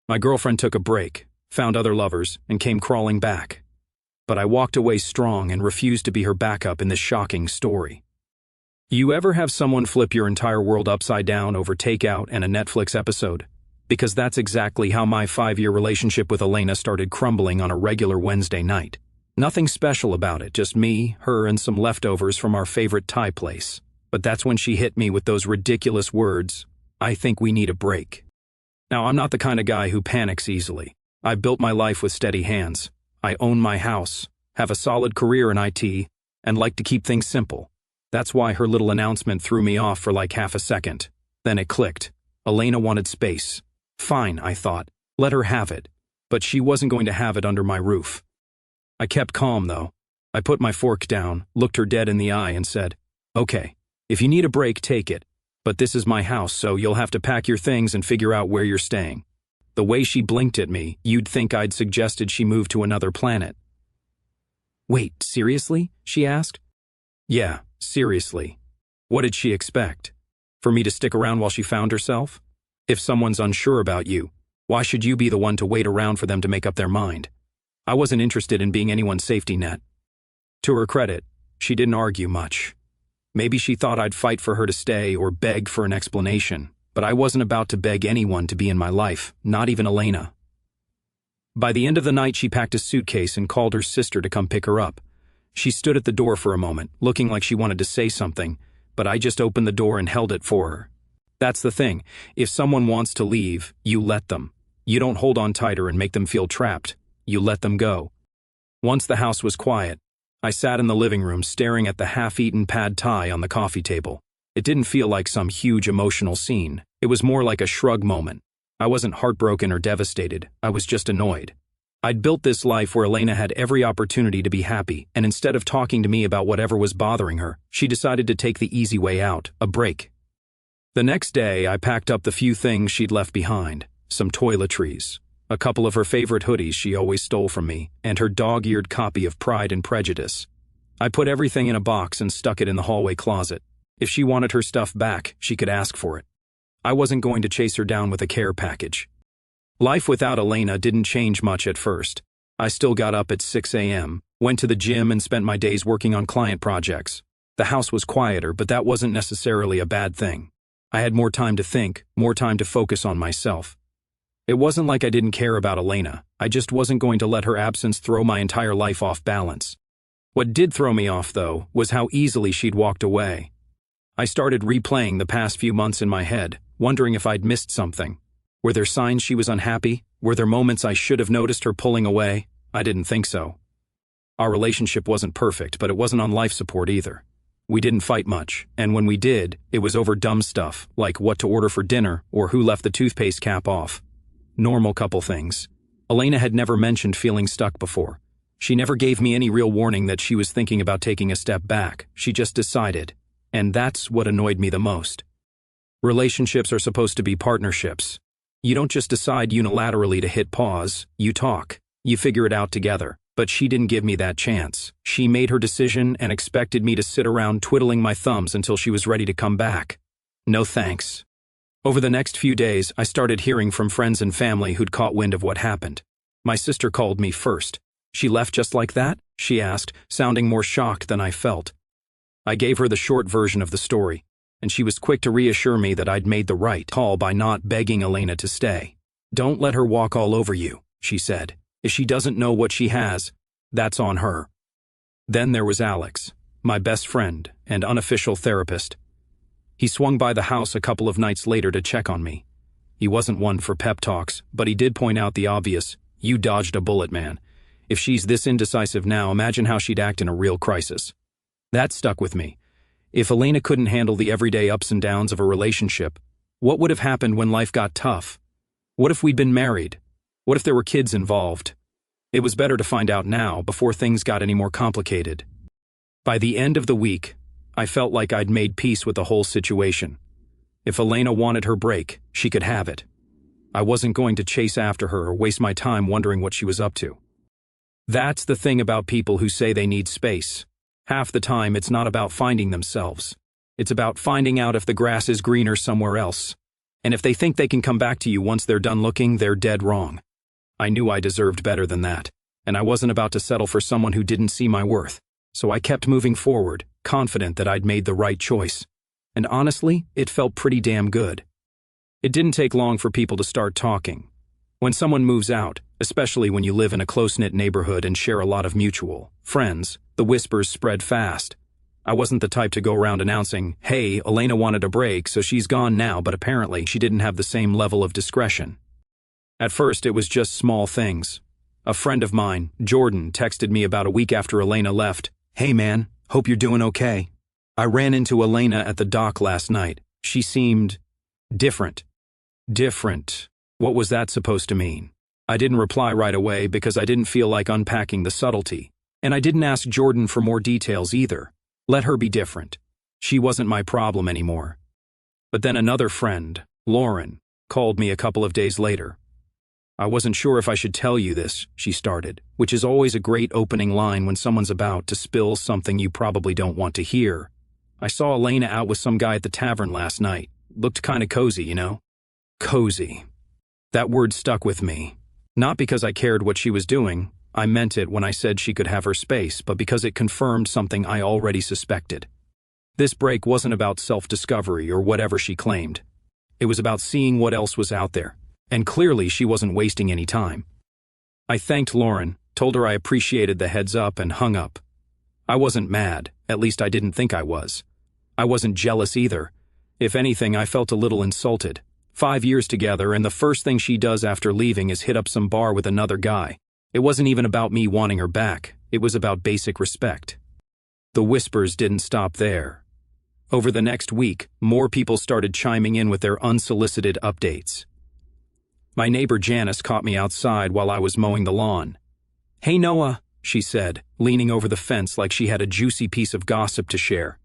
My girlfriend took a break, found other lovers, and came crawling back. But I walked away strong and refused to be her backup in this shocking story. You ever have someone flip your entire world upside down over takeout and a Netflix episode? Because that's exactly how my 5-year relationship with Elena started crumbling on a regular Wednesday night. Nothing special about it, just me, her, and some leftovers from our favorite Thai place. But that's when she hit me with those ridiculous words, "I think we need a break." Now, I'm not the kind of guy who panics easily. I've built my life with steady hands. I own my house, have a solid career in IT, and like to keep things simple. That's why her little announcement threw me off for like half a second. Then it clicked. Elena wanted space. Fine, I thought. Let her have it. But she wasn't going to have it under my roof. I kept calm, though. I put my fork down, looked her dead in the eye, and said, "Okay, if you need a break, take it. But this is my house, so you'll have to pack your things and figure out where you're staying." The way she blinked at me, you'd think I'd suggested she move to another planet. "Wait, seriously?" she asked. Yeah, seriously. What did she expect? For me to stick around while she found herself? If someone's unsure about you, why should you be the one to wait around for them to make up their mind? I wasn't interested in being anyone's safety net. To her credit, she didn't argue much. Maybe she thought I'd fight for her to stay or beg for an explanation, but I wasn't about to beg anyone to be in my life, not even Elena. By the end of the night, she packed a suitcase and called her sister to come pick her up. She stood at the door for a moment, looking like she wanted to say something, but I just opened the door and held it for her. That's the thing. If someone wants to leave, you let them. You don't hold on tighter and make them feel trapped. You let them go. Once the house was quiet, I sat in the living room staring at the half-eaten pad thai on the coffee table. It didn't feel like some huge emotional scene. It was more like a shrug moment. I wasn't heartbroken or devastated. I was just annoyed. I'd built this life where Elena had every opportunity to be happy, and instead of talking to me about whatever was bothering her, she decided to take the easy way out, a break. The next day, I packed up the few things she'd left behind, some toiletries, a couple of her favorite hoodies she always stole from me, and her dog-eared copy of Pride and Prejudice. I put everything in a box and stuck it in the hallway closet. If she wanted her stuff back, she could ask for it. I wasn't going to chase her down with a care package. Life without Elena didn't change much at first. I still got up at 6 a.m., went to the gym, and spent my days working on client projects. The house was quieter, but that wasn't necessarily a bad thing. I had more time to think, more time to focus on myself. It wasn't like I didn't care about Elena. I just wasn't going to let her absence throw my entire life off balance. What did throw me off, though, was how easily she'd walked away. I started replaying the past few months in my head, wondering if I'd missed something. Were there signs she was unhappy? Were there moments I should have noticed her pulling away? I didn't think so. Our relationship wasn't perfect, but it wasn't on life support either. We didn't fight much, and when we did, it was over dumb stuff, like what to order for dinner or who left the toothpaste cap off. Normal couple things. Elena had never mentioned feeling stuck before. She never gave me any real warning that she was thinking about taking a step back. She just decided. And that's what annoyed me the most. Relationships are supposed to be partnerships. You don't just decide unilaterally to hit pause. You talk. You figure it out together. But she didn't give me that chance. She made her decision and expected me to sit around twiddling my thumbs until she was ready to come back. No thanks. Over the next few days, I started hearing from friends and family who'd caught wind of what happened. My sister called me first. "She left just like that?" she asked, sounding more shocked than I felt. I gave her the short version of the story, and she was quick to reassure me that I'd made the right call by not begging Elena to stay. "Don't let her walk all over you," she said. "If she doesn't know what she has, that's on her." Then there was Alex, my best friend and unofficial therapist. He swung by the house a couple of nights later to check on me. He wasn't one for pep talks, but he did point out the obvious. "You dodged a bullet, man. If she's this indecisive now, imagine how she'd act in a real crisis." That stuck with me. If Elena couldn't handle the everyday ups and downs of a relationship, what would have happened when life got tough? What if we'd been married? What if there were kids involved? It was better to find out now before things got any more complicated. By the end of the week, I felt like I'd made peace with the whole situation. If Elena wanted her break, she could have it. I wasn't going to chase after her or waste my time wondering what she was up to. That's the thing about people who say they need space. Half the time, it's not about finding themselves. It's about finding out if the grass is greener somewhere else. And if they think they can come back to you once they're done looking, they're dead wrong. I knew I deserved better than that, and I wasn't about to settle for someone who didn't see my worth. So I kept moving forward, confident that I'd made the right choice. And honestly, it felt pretty damn good. It didn't take long for people to start talking. When someone moves out, especially when you live in a close-knit neighborhood and share a lot of mutual friends, the whispers spread fast. I wasn't the type to go around announcing, "Hey, Elena wanted a break, so she's gone now," but apparently she didn't have the same level of discretion. At first, it was just small things. A friend of mine, Jordan, texted me about a week after Elena left. "Hey man, hope you're doing okay. I ran into Elena at the dock last night. She seemed different." Different. What was that supposed to mean? I didn't reply right away because I didn't feel like unpacking the subtlety. And I didn't ask Jordan for more details either. Let her be different. She wasn't my problem anymore. But then another friend, Lauren, called me a couple of days later. "I wasn't sure if I should tell you this," she started, which is always a great opening line when someone's about to spill something you probably don't want to hear. "I saw Elena out with some guy at the tavern last night. Looked kinda cozy, you know?" Cozy. That word stuck with me. Not because I cared what she was doing, I meant it when I said she could have her space, but because it confirmed something I already suspected. This break wasn't about self-discovery or whatever she claimed. It was about seeing what else was out there, and clearly she wasn't wasting any time. I thanked Lauren, told her I appreciated the heads up, and hung up. I wasn't mad, at least I didn't think I was. I wasn't jealous either. If anything, I felt a little insulted. 5 years together, and the first thing she does after leaving is hit up some bar with another guy. It wasn't even about me wanting her back, it was about basic respect. The whispers didn't stop there. Over the next week, more people started chiming in with their unsolicited updates. My neighbor Janice caught me outside while I was mowing the lawn. "Hey Noah," she said, leaning over the fence like she had a juicy piece of gossip to share.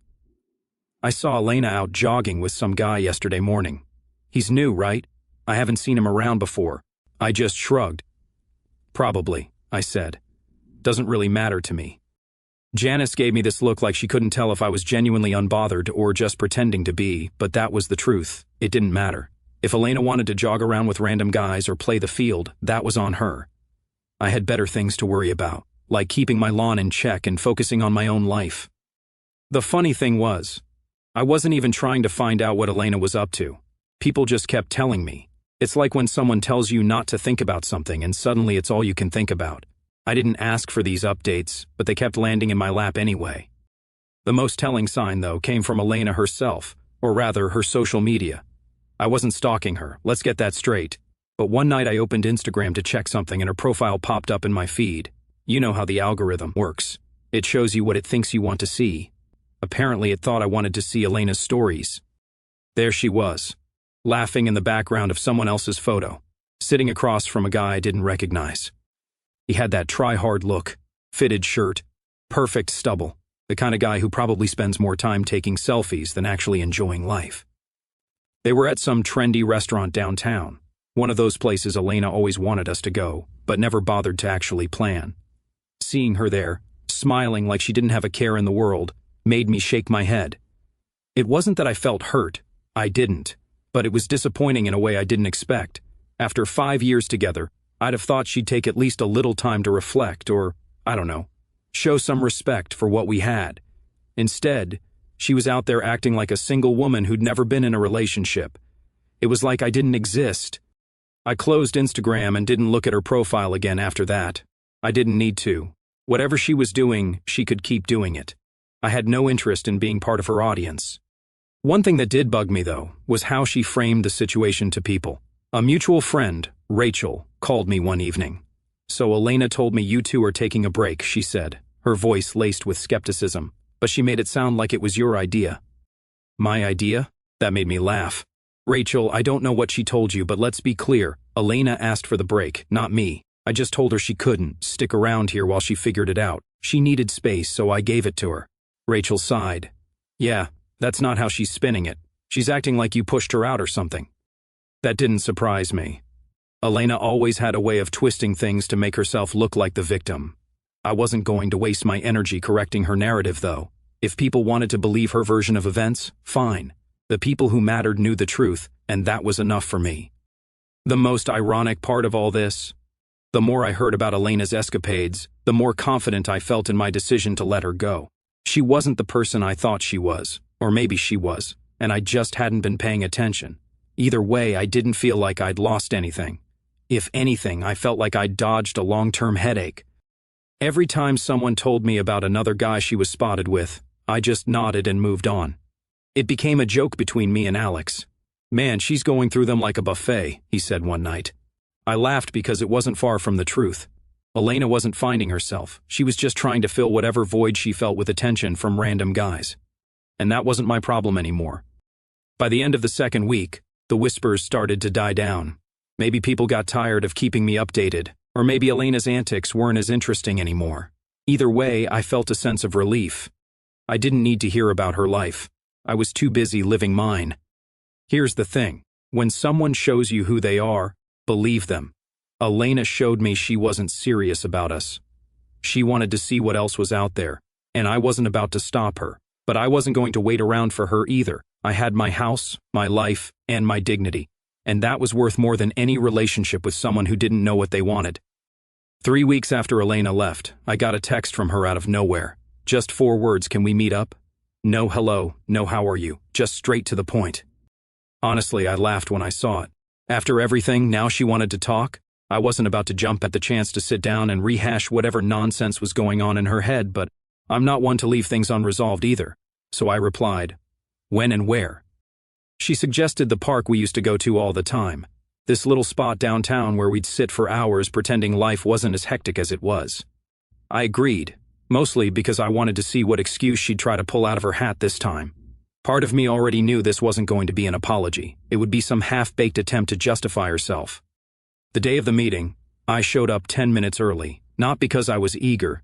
"I saw Elena out jogging with some guy yesterday morning. He's new, right? I haven't seen him around before." I just shrugged. "Probably," I said. "Doesn't really matter to me." Janice gave me this look like she couldn't tell if I was genuinely unbothered or just pretending to be, but that was the truth. It didn't matter. If Elena wanted to jog around with random guys or play the field, that was on her. I had better things to worry about, like keeping my lawn in check and focusing on my own life. The funny thing was, I wasn't even trying to find out what Elena was up to. People just kept telling me. It's like when someone tells you not to think about something and suddenly it's all you can think about. I didn't ask for these updates, but they kept landing in my lap anyway. The most telling sign, though, came from Elena herself, or rather, her social media. I wasn't stalking her, let's get that straight. But one night I opened Instagram to check something and her profile popped up in my feed. You know how the algorithm works. It shows you what it thinks you want to see. Apparently it thought I wanted to see Elena's stories. There she was, laughing in the background of someone else's photo, sitting across from a guy I didn't recognize. He had that try-hard look, fitted shirt, perfect stubble, the kind of guy who probably spends more time taking selfies than actually enjoying life. They were at some trendy restaurant downtown, one of those places Elena always wanted us to go, but never bothered to actually plan. Seeing her there, smiling like she didn't have a care in the world, made me shake my head. It wasn't that I felt hurt, I didn't, but it was disappointing in a way I didn't expect. After 5 years together, I'd have thought she'd take at least a little time to reflect or, I don't know, show some respect for what we had. Instead, she was out there acting like a single woman who'd never been in a relationship. It was like I didn't exist. I closed Instagram and didn't look at her profile again after that. I didn't need to. Whatever she was doing, she could keep doing it. I had no interest in being part of her audience. One thing that did bug me, though, was how she framed the situation to people. A mutual friend, Rachel, called me one evening. "So Elena told me you two are taking a break," she said, her voice laced with skepticism, but she made it sound like it was your idea. My idea? That made me laugh. "Rachel, I don't know what she told you, but let's be clear. Elena asked for the break, not me. I just told her she couldn't stick around here while she figured it out. She needed space, so I gave it to her." Rachel sighed. "Yeah, that's not how she's spinning it. She's acting like you pushed her out or something." That didn't surprise me. Elena always had a way of twisting things to make herself look like the victim. I wasn't going to waste my energy correcting her narrative, though. If people wanted to believe her version of events, fine. The people who mattered knew the truth, and that was enough for me. The most ironic part of all this? The more I heard about Elena's escapades, the more confident I felt in my decision to let her go. She wasn't the person I thought she was, or maybe she was, and I just hadn't been paying attention. Either way, I didn't feel like I'd lost anything. If anything, I felt like I'd dodged a long-term headache. Every time someone told me about another guy she was spotted with, I just nodded and moved on. It became a joke between me and Alex. "Man, she's going through them like a buffet," he said one night. I laughed because it wasn't far from the truth. Elena wasn't finding herself. She was just trying to fill whatever void she felt with attention from random guys. And that wasn't my problem anymore. By the end of the second week, the whispers started to die down. Maybe people got tired of keeping me updated, or maybe Elena's antics weren't as interesting anymore. Either way, I felt a sense of relief. I didn't need to hear about her life. I was too busy living mine. Here's the thing. When someone shows you who they are, believe them. Elena showed me she wasn't serious about us. She wanted to see what else was out there, and I wasn't about to stop her. But I wasn't going to wait around for her either. I had my house, my life, and my dignity. And that was worth more than any relationship with someone who didn't know what they wanted. 3 weeks after Elena left, I got a text from her out of nowhere. Just 4 words, "Can we meet up?" No hello, no how are you, just straight to the point. Honestly, I laughed when I saw it. After everything, now she wanted to talk? I wasn't about to jump at the chance to sit down and rehash whatever nonsense was going on in her head, but I'm not one to leave things unresolved either. So I replied, "When and where?" She suggested the park we used to go to all the time. This little spot downtown where we'd sit for hours pretending life wasn't as hectic as it was. I agreed, mostly because I wanted to see what excuse she'd try to pull out of her hat this time. Part of me already knew this wasn't going to be an apology. It would be some half-baked attempt to justify herself. The day of the meeting, I showed up 10 minutes early, not because I was eager,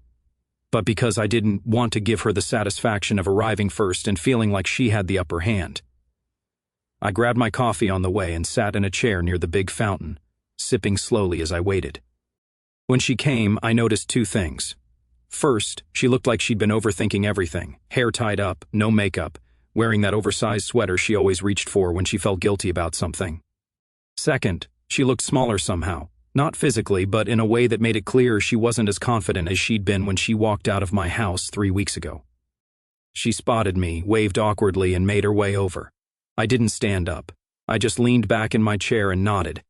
but because I didn't want to give her the satisfaction of arriving first and feeling like she had the upper hand. I grabbed my coffee on the way and sat in a chair near the big fountain, sipping slowly as I waited. When she came, I noticed 2 things. First, she looked like she'd been overthinking everything, hair tied up, no makeup, wearing that oversized sweater she always reached for when she felt guilty about something. Second, she looked smaller somehow, not physically, but in a way that made it clear she wasn't as confident as she'd been when she walked out of my house 3 weeks ago. She spotted me, waved awkwardly, and made her way over. I didn't stand up. I just leaned back in my chair and nodded.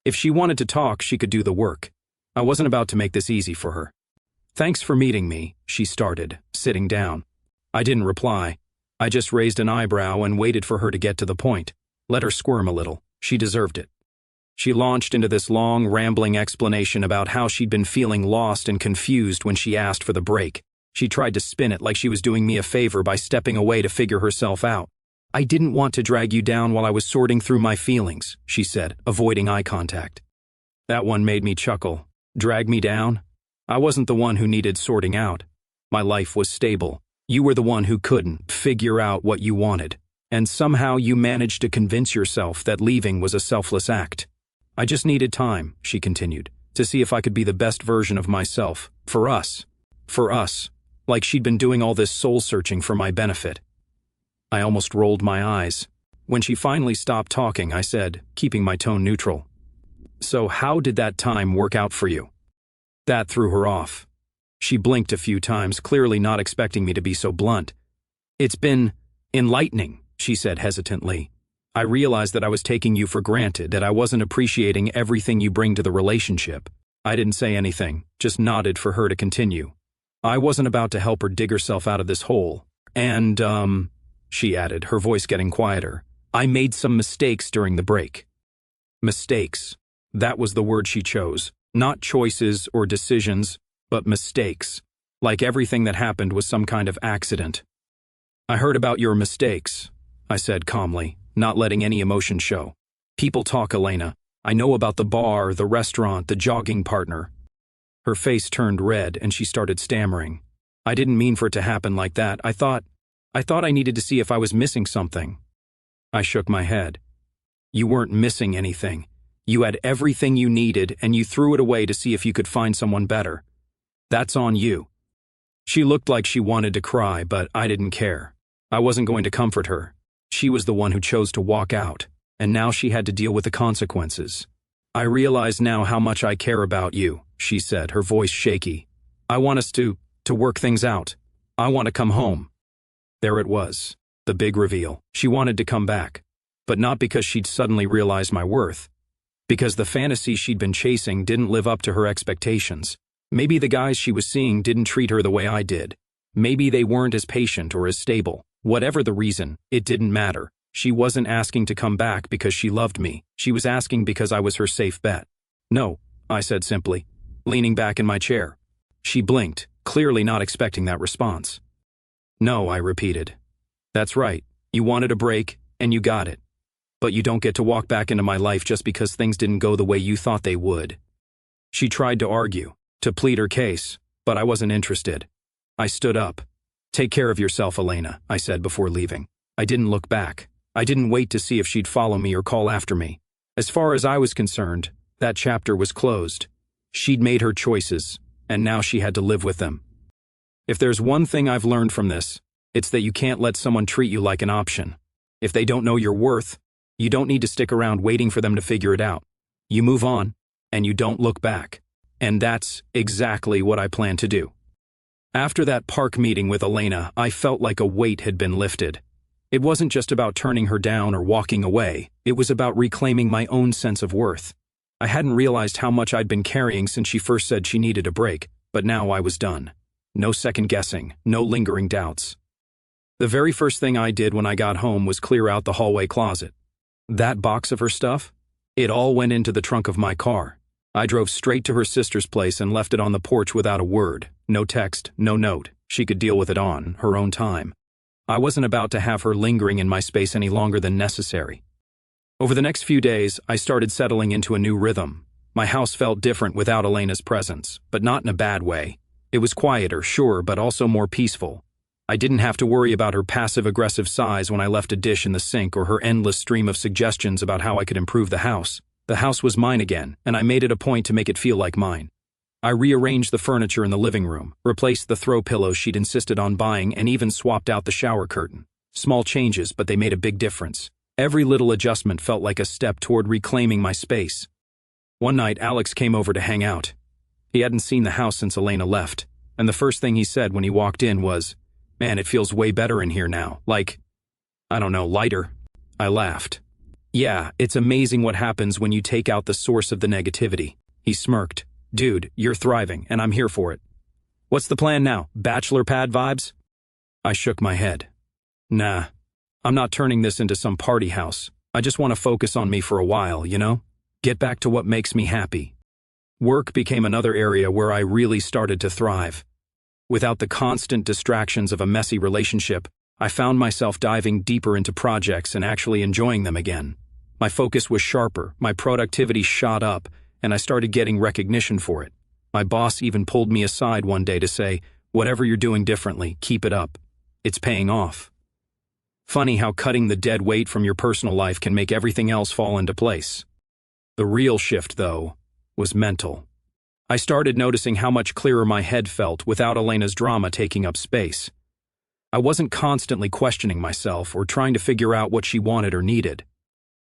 If she wanted to talk, she could do the work. I wasn't about to make this easy for her. "Thanks for meeting me," she started, sitting down. I didn't reply. I just raised an eyebrow and waited for her to get to the point. Let her squirm a little. She deserved it. She launched into this long, rambling explanation about how she'd been feeling lost and confused when she asked for the break. She tried to spin it like she was doing me a favor by stepping away to figure herself out. "I didn't want to drag you down while I was sorting through my feelings," she said, avoiding eye contact. That one made me chuckle. Drag me down? I wasn't the one who needed sorting out. My life was stable. You were the one who couldn't figure out what you wanted. And somehow you managed to convince yourself that leaving was a selfless act. "I just needed time," she continued, "to see if I could be the best version of myself. For us. For us. Like she'd been doing all this soul-searching for my benefit." I almost rolled my eyes. When she finally stopped talking, I said, keeping my tone neutral, "So how did that time work out for you?" That threw her off. She blinked a few times, clearly not expecting me to be so blunt. "It's been enlightening," she said hesitantly. "I realized that I was taking you for granted, that I wasn't appreciating everything you bring to the relationship." I didn't say anything, just nodded for her to continue. I wasn't about to help her dig herself out of this hole. "And, she added, her voice getting quieter, "I made some mistakes during the break." Mistakes. That was the word she chose. Not choices or decisions, but mistakes. Like everything that happened was some kind of accident. "I heard about your mistakes," I said calmly, not letting any emotion show. "People talk, Elena. I know about the bar, the restaurant, the jogging partner." Her face turned red and she started stammering. "I didn't mean for it to happen like that. I thought I needed to see if I was missing something." I shook my head. "You weren't missing anything. You had everything you needed and you threw it away to see if you could find someone better. That's on you." She looked like she wanted to cry, but I didn't care. I wasn't going to comfort her. She was the one who chose to walk out. and now she had to deal with the consequences. "I realize now how much I care about you," she said, her voice shaky. "I want us to work things out. I want to come home." There it was, the big reveal. She wanted to come back, but not because she'd suddenly realized my worth. Because the fantasy she'd been chasing didn't live up to her expectations. Maybe the guys she was seeing didn't treat her the way I did. Maybe they weren't as patient or as stable. Whatever the reason, it didn't matter. She wasn't asking to come back because she loved me. She was asking because I was her safe bet. "No," I said simply, leaning back in my chair. She blinked, clearly not expecting that response. "No," I repeated. "That's right. You wanted a break, and you got it. But you don't get to walk back into my life just because things didn't go the way you thought they would." She tried to argue, to plead her case, but I wasn't interested. I stood up. "Take care of yourself, Elena," I said before leaving. I didn't look back. I didn't wait to see if she'd follow me or call after me. As far as I was concerned, that chapter was closed. She'd made her choices, and now she had to live with them. If there's one thing I've learned from this, it's that you can't let someone treat you like an option. If they don't know your worth, you don't need to stick around waiting for them to figure it out. You move on, and you don't look back. And that's exactly what I plan to do. After that park meeting with Elena, I felt like a weight had been lifted. It wasn't just about turning her down or walking away. It was about reclaiming my own sense of worth. I hadn't realized how much I'd been carrying since she first said she needed a break, but now I was done. No second guessing, no lingering doubts. The very first thing I did when I got home was clear out the hallway closet. That box of her stuff? It all went into the trunk of my car. I drove straight to her sister's place and left it on the porch without a word. No text, no note. She could deal with it on her own time. I wasn't about to have her lingering in my space any longer than necessary. Over the next few days, I started settling into a new rhythm. My house felt different without Elena's presence, but not in a bad way. It was quieter, sure, but also more peaceful. I didn't have to worry about her passive-aggressive sighs when I left a dish in the sink or her endless stream of suggestions about how I could improve the house. The house was mine again, and I made it a point to make it feel like mine. I rearranged the furniture in the living room, replaced the throw pillows she'd insisted on buying, and even swapped out the shower curtain. Small changes, but they made a big difference. Every little adjustment felt like a step toward reclaiming my space. One night, Alex came over to hang out. He hadn't seen the house since Elena left, and the first thing he said when he walked in was, "Man, it feels way better in here now. Like, I don't know, lighter." I laughed. "Yeah, it's amazing what happens when you take out the source of the negativity." He smirked. "Dude, you're thriving, and I'm here for it. What's the plan now? Bachelor pad vibes?" I shook my head. "Nah, I'm not turning this into some party house. I just want to focus on me for a while, you know? Get back to what makes me happy." Work became another area where I really started to thrive. Without the constant distractions of a messy relationship, I found myself diving deeper into projects and actually enjoying them again. My focus was sharper, my productivity shot up, and I started getting recognition for it. My boss even pulled me aside one day to say, "Whatever you're doing differently, keep it up. It's paying off." Funny how cutting the dead weight from your personal life can make everything else fall into place. The real shift, though, was mental. I started noticing how much clearer my head felt without Elena's drama taking up space. I wasn't constantly questioning myself or trying to figure out what she wanted or needed.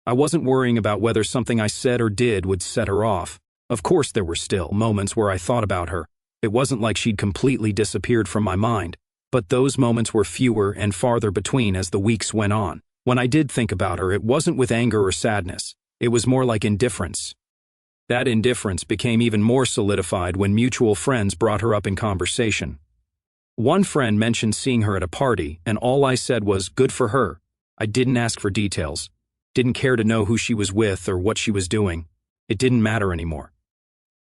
I wasn't worrying about whether something I said or did would set her off. Of course there were still moments where I thought about her. It wasn't like she'd completely disappeared from my mind, but those moments were fewer and farther between as the weeks went on. When I did think about her, it wasn't with anger or sadness. It was more like indifference. That indifference became even more solidified when mutual friends brought her up in conversation. One friend mentioned seeing her at a party, and all I said was, "Good for her." I didn't ask for details. Didn't care to know who she was with or what she was doing. It didn't matter anymore.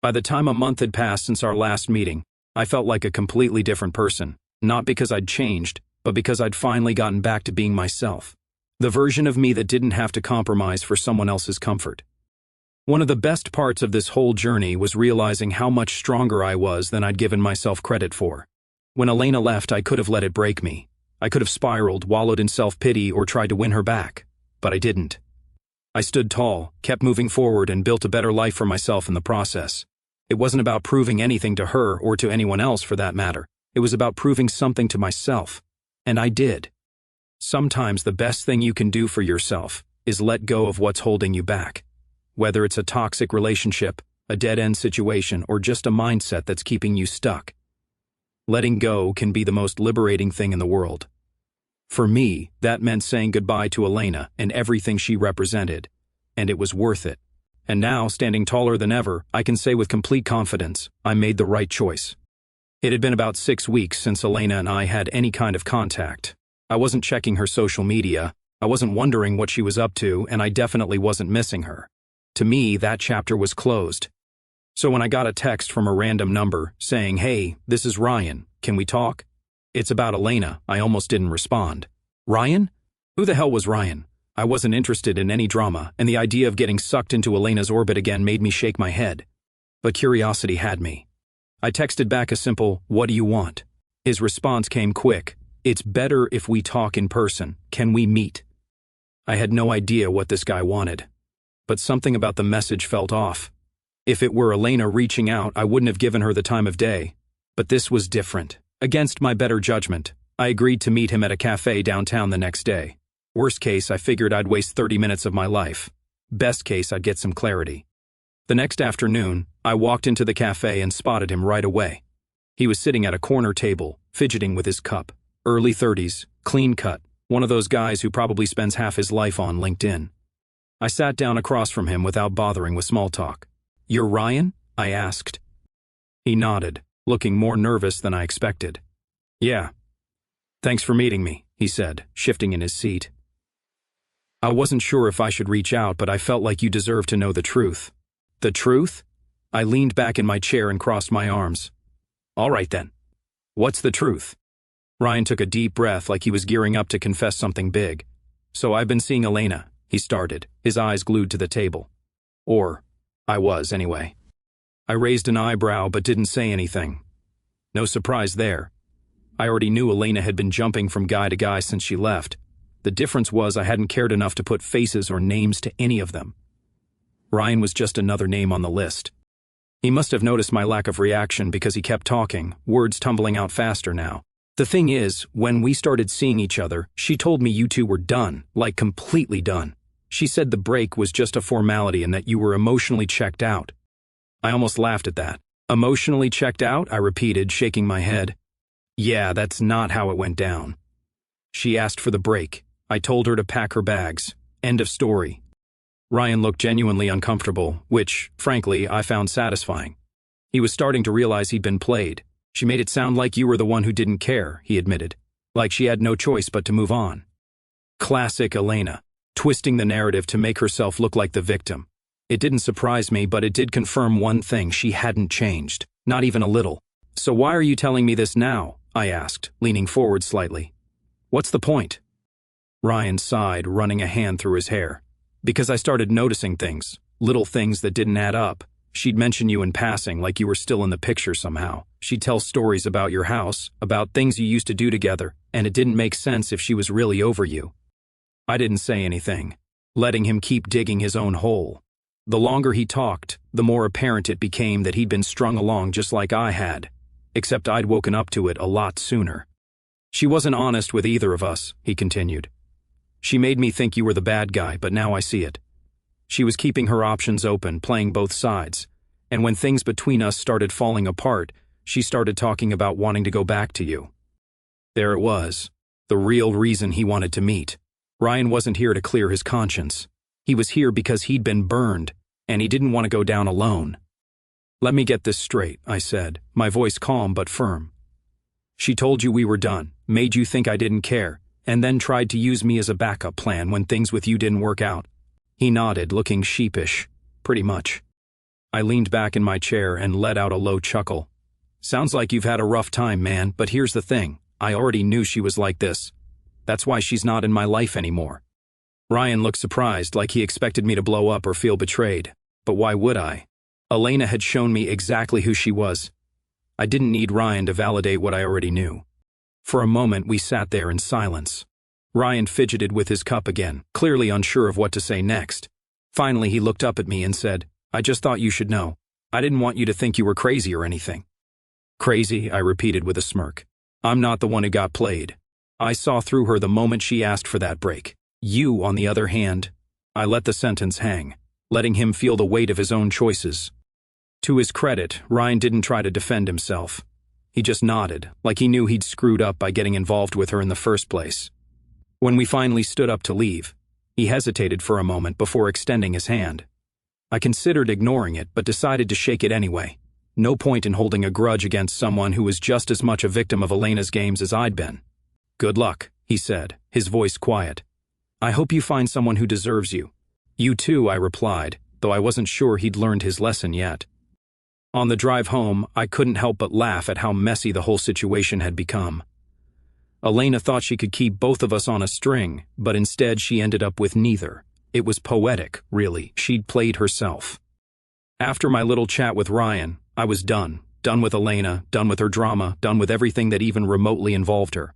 By the time a month had passed since our last meeting, I felt like a completely different person, not because I'd changed, but because I'd finally gotten back to being myself. The version of me that didn't have to compromise for someone else's comfort. One of the best parts of this whole journey was realizing how much stronger I was than I'd given myself credit for. When Elena left, I could have let it break me. I could have spiraled, wallowed in self-pity, or tried to win her back. But I didn't. I stood tall, kept moving forward, and built a better life for myself in the process. It wasn't about proving anything to her or to anyone else for that matter. It was about proving something to myself. And I did. Sometimes the best thing you can do for yourself is let go of what's holding you back. Whether it's a toxic relationship, a dead-end situation, or just a mindset that's keeping you stuck. Letting go can be the most liberating thing in the world. For me, that meant saying goodbye to Elena and everything she represented, and it was worth it. And now, standing taller than ever, I can say with complete confidence, I made the right choice. It had been about 6 weeks since Elena and I had any kind of contact. I wasn't checking her social media, I wasn't wondering what she was up to, and I definitely wasn't missing her. To me, that chapter was closed. So when I got a text from a random number saying, "Hey, this is Ryan, can we talk? It's about Elena," I almost didn't respond. Ryan? Who the hell was Ryan? I wasn't interested in any drama, and the idea of getting sucked into Elena's orbit again made me shake my head. But curiosity had me. I texted back a simple, "What do you want?" His response came quick. "It's better if we talk in person. Can we meet?" I had no idea what this guy wanted. But something about the message felt off. If it were Elena reaching out, I wouldn't have given her the time of day. But this was different. Against my better judgment, I agreed to meet him at a cafe downtown the next day. Worst case, I figured I'd waste 30 minutes of my life. Best case, I'd get some clarity. The next afternoon, I walked into the cafe and spotted him right away. He was sitting at a corner table, fidgeting with his cup. Early 30s, clean cut, one of those guys who probably spends half his life on LinkedIn. I sat down across from him without bothering with small talk. "You're Ryan?" I asked. He nodded, looking more nervous than I expected. "Yeah. Thanks for meeting me," he said, shifting in his seat. "I wasn't sure if I should reach out, but I felt like you deserved to know the truth." "The truth?" I leaned back in my chair and crossed my arms. "All right then. What's the truth?" Ryan took a deep breath like he was gearing up to confess something big. "So I've been seeing Elena," he started, his eyes glued to the table. Or, I was anyway. I raised an eyebrow but didn't say anything. No surprise there. I already knew Elena had been jumping from guy to guy since she left. The difference was I hadn't cared enough to put faces or names to any of them. Ryan was just another name on the list. He must have noticed my lack of reaction because he kept talking, words tumbling out faster now. "The thing is, when we started seeing each other, she told me you two were done, like completely done. She said the break was just a formality and that you were emotionally checked out." I almost laughed at that. "Emotionally checked out?" I repeated, shaking my head. "Yeah, that's not how it went down. She asked for the break. I told her to pack her bags. End of story." Ryan looked genuinely uncomfortable, which, frankly, I found satisfying. He was starting to realize he'd been played. "She made it sound like you were the one who didn't care," he admitted. "Like she had no choice but to move on." Classic Elena, twisting the narrative to make herself look like the victim. It didn't surprise me, but it did confirm one thing: she hadn't changed. Not even a little. "So why are you telling me this now?" I asked, leaning forward slightly. "What's the point?" Ryan sighed, running a hand through his hair. "Because I started noticing things, little things that didn't add up. She'd mention you in passing, like you were still in the picture somehow. She'd tell stories about your house, about things you used to do together, and it didn't make sense if she was really over you." I didn't say anything, letting him keep digging his own hole. The longer he talked, the more apparent it became that he'd been strung along just like I had, except I'd woken up to it a lot sooner. "She wasn't honest with either of us," he continued. "She made me think you were the bad guy, but now I see it. She was keeping her options open, playing both sides, and when things between us started falling apart, she started talking about wanting to go back to you." There it was, the real reason he wanted to meet. Ryan wasn't here to clear his conscience. He was here because he'd been burned, and he didn't want to go down alone. "Let me get this straight," I said, my voice calm but firm. "She told you we were done, made you think I didn't care, and then tried to use me as a backup plan when things with you didn't work out." He nodded, looking sheepish. "Pretty much." I leaned back in my chair and let out a low chuckle. "Sounds like you've had a rough time, man, but here's the thing. I already knew she was like this. That's why she's not in my life anymore." Ryan looked surprised, like he expected me to blow up or feel betrayed. But why would I? Elena had shown me exactly who she was. I didn't need Ryan to validate what I already knew. For a moment, we sat there in silence. Ryan fidgeted with his cup again, clearly unsure of what to say next. Finally, he looked up at me and said, "I just thought you should know. I didn't want you to think you were crazy or anything." "Crazy," I repeated with a smirk. "I'm not the one who got played. I saw through her the moment she asked for that break. You, on the other hand, I let the sentence hang, letting him feel the weight of his own choices. To his credit, Ryan didn't try to defend himself. He just nodded, like he knew he'd screwed up by getting involved with her in the first place. When we finally stood up to leave, he hesitated for a moment before extending his hand. I considered ignoring it, but decided to shake it anyway. No point in holding a grudge against someone who was just as much a victim of Elena's games as I'd been. "Good luck," he said, his voice quiet. "I hope you find someone who deserves you." "You too," I replied, though I wasn't sure he'd learned his lesson yet. On the drive home, I couldn't help but laugh at how messy the whole situation had become. Elena thought she could keep both of us on a string, but instead she ended up with neither. It was poetic, really. She'd played herself. After my little chat with Ryan, I was done. Done with Elena, done with her drama, done with everything that even remotely involved her.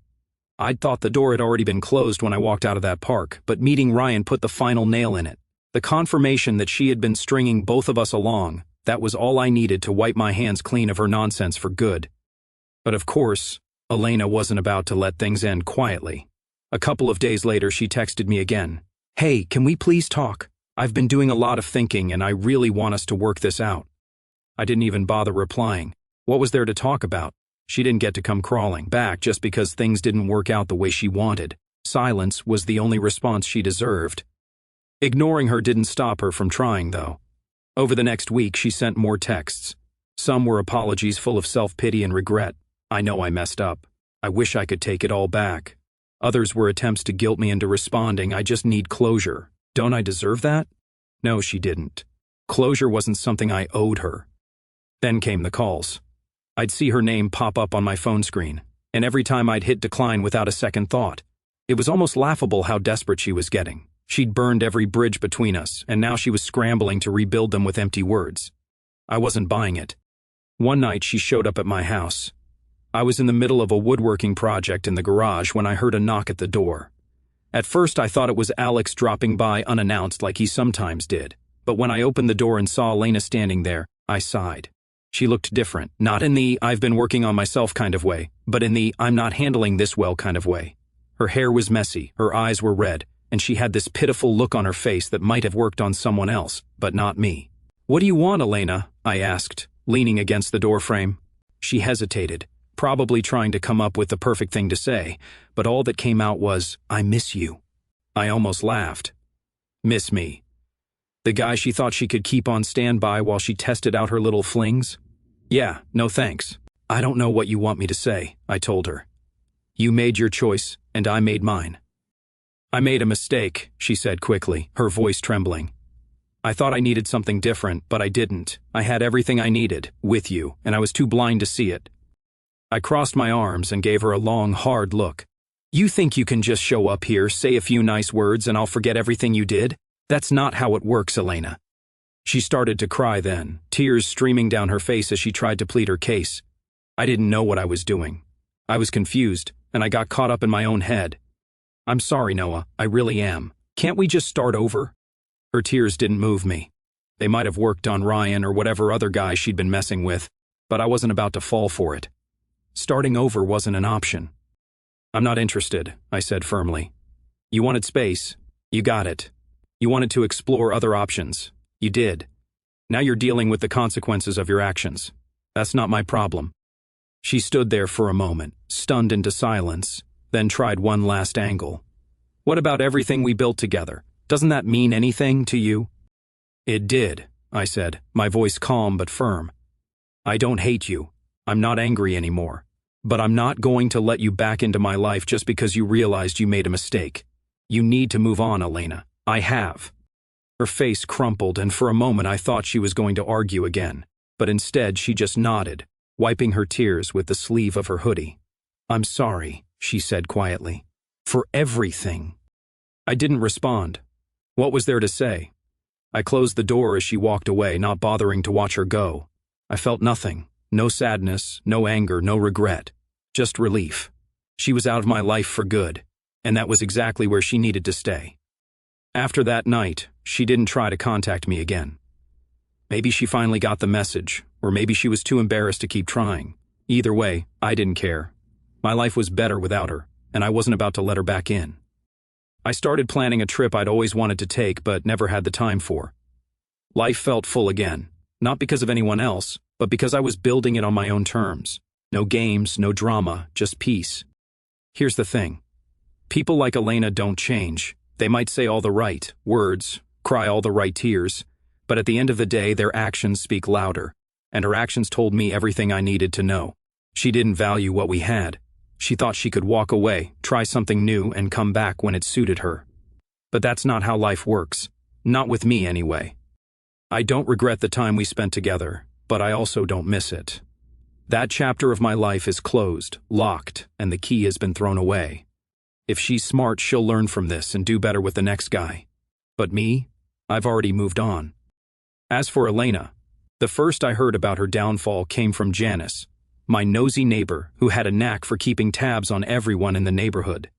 I'd thought the door had already been closed when I walked out of that park, but meeting Ryan put the final nail in it. The confirmation that she had been stringing both of us along, that was all I needed to wipe my hands clean of her nonsense for good. But of course, Elena wasn't about to let things end quietly. A couple of days later, she texted me again. "Hey, can we please talk? I've been doing a lot of thinking and I really want us to work this out." I didn't even bother replying. What was there to talk about? She didn't get to come crawling back just because things didn't work out the way she wanted. Silence was the only response she deserved. Ignoring her didn't stop her from trying, though. Over the next week, she sent more texts. Some were apologies full of self-pity and regret. "I know I messed up. I wish I could take it all back." Others were attempts to guilt me into responding, "I just need closure. Don't I deserve that?" No, she didn't. Closure wasn't something I owed her. Then came the calls. I'd see her name pop up on my phone screen, and every time I'd hit decline without a second thought. It was almost laughable how desperate she was getting. She'd burned every bridge between us, and now she was scrambling to rebuild them with empty words. I wasn't buying it. One night she showed up at my house. I was in the middle of a woodworking project in the garage when I heard a knock at the door. At first I thought it was Alex dropping by unannounced like he sometimes did, but when I opened the door and saw Elena standing there, I sighed. She looked different, not in the "I've been working on myself" kind of way, but in the "I'm not handling this well" kind of way. Her hair was messy, her eyes were red, and she had this pitiful look on her face that might have worked on someone else, but not me. "What do you want, Elena?" I asked, leaning against the doorframe. She hesitated, probably trying to come up with the perfect thing to say, but all that came out was, "I miss you." I almost laughed. Miss me? The guy she thought she could keep on standby while she tested out her little flings? "Yeah, no thanks. I don't know what you want me to say," I told her. "You made your choice, and I made mine." "I made a mistake," she said quickly, her voice trembling. "I thought I needed something different, but I didn't. I had everything I needed, with you, and I was too blind to see it." I crossed my arms and gave her a long, hard look. "You think you can just show up here, say a few nice words, and I'll forget everything you did? That's not how it works, Elena." She started to cry then, tears streaming down her face as she tried to plead her case. I didn't know what I was doing. I was confused, and I got caught up in my own head. "I'm sorry, Noah, I really am. Can't we just start over?" Her tears didn't move me. They might have worked on Ryan or whatever other guy she'd been messing with, but I wasn't about to fall for it. Starting over wasn't an option. "I'm not interested," I said firmly. "You wanted space. You got it. You wanted to explore other options. You did. Now you're dealing with the consequences of your actions. That's not my problem." She stood there for a moment, stunned into silence, then tried one last angle. "What about everything we built together? Doesn't that mean anything to you?" "It did," I said, my voice calm but firm. "I don't hate you. I'm not angry anymore. But I'm not going to let you back into my life just because you realized you made a mistake. You need to move on, Elena. I have." Her face crumpled, and for a moment I thought she was going to argue again, but instead she just nodded, wiping her tears with the sleeve of her hoodie. "I'm sorry," she said quietly. "For everything." I didn't respond. What was there to say? I closed the door as she walked away, not bothering to watch her go. I felt nothing. No sadness, no anger, no regret. Just relief. She was out of my life for good, and that was exactly where she needed to stay. After that night, she didn't try to contact me again. Maybe she finally got the message, or maybe she was too embarrassed to keep trying. Either way, I didn't care. My life was better without her, and I wasn't about to let her back in. I started planning a trip I'd always wanted to take but never had the time for. Life felt full again, not because of anyone else, but because I was building it on my own terms. No games, no drama, just peace. Here's the thing. People like Elena don't change. They might say all the right words, cry all the right tears, but at the end of the day, their actions speak louder, and her actions told me everything I needed to know. She didn't value what we had. She thought she could walk away, try something new, and come back when it suited her. But that's not how life works. Not with me, anyway. I don't regret the time we spent together, but I also don't miss it. That chapter of my life is closed, locked, and the key has been thrown away. If she's smart, she'll learn from this and do better with the next guy. But me? I've already moved on. As for Elena, the first I heard about her downfall came from Janice, my nosy neighbor who had a knack for keeping tabs on everyone in the neighborhood.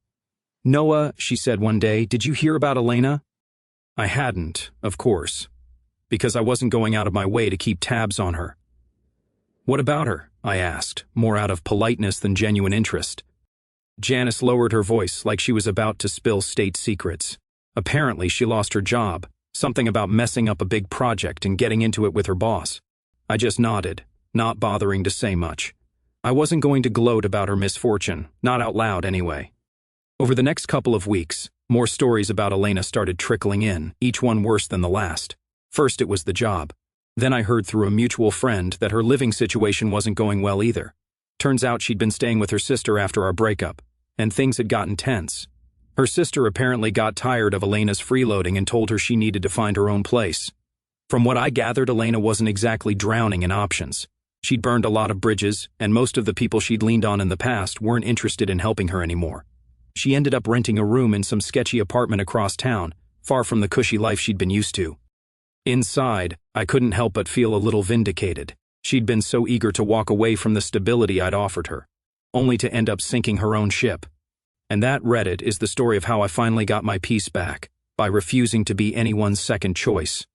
"Noah," she said one day, "did you hear about Elena?" I hadn't, of course, because I wasn't going out of my way to keep tabs on her. "What about her?" I asked, more out of politeness than genuine interest. Janice lowered her voice like she was about to spill state secrets. Apparently, she lost her job, something about messing up a big project and getting into it with her boss. I just nodded, not bothering to say much. I wasn't going to gloat about her misfortune, not out loud anyway. Over the next couple of weeks, more stories about Elena started trickling in, each one worse than the last. First it was the job. Then I heard through a mutual friend that her living situation wasn't going well either. Turns out she'd been staying with her sister after our breakup, and things had gotten tense. Her sister apparently got tired of Elena's freeloading and told her she needed to find her own place. From what I gathered, Elena wasn't exactly drowning in options. She'd burned a lot of bridges, and most of the people she'd leaned on in the past weren't interested in helping her anymore. She ended up renting a room in some sketchy apartment across town, far from the cushy life she'd been used to. Inside, I couldn't help but feel a little vindicated. She'd been so eager to walk away from the stability I'd offered her, only to end up sinking her own ship. And that, Reddit, is the story of how I finally got my peace back, by refusing to be anyone's second choice.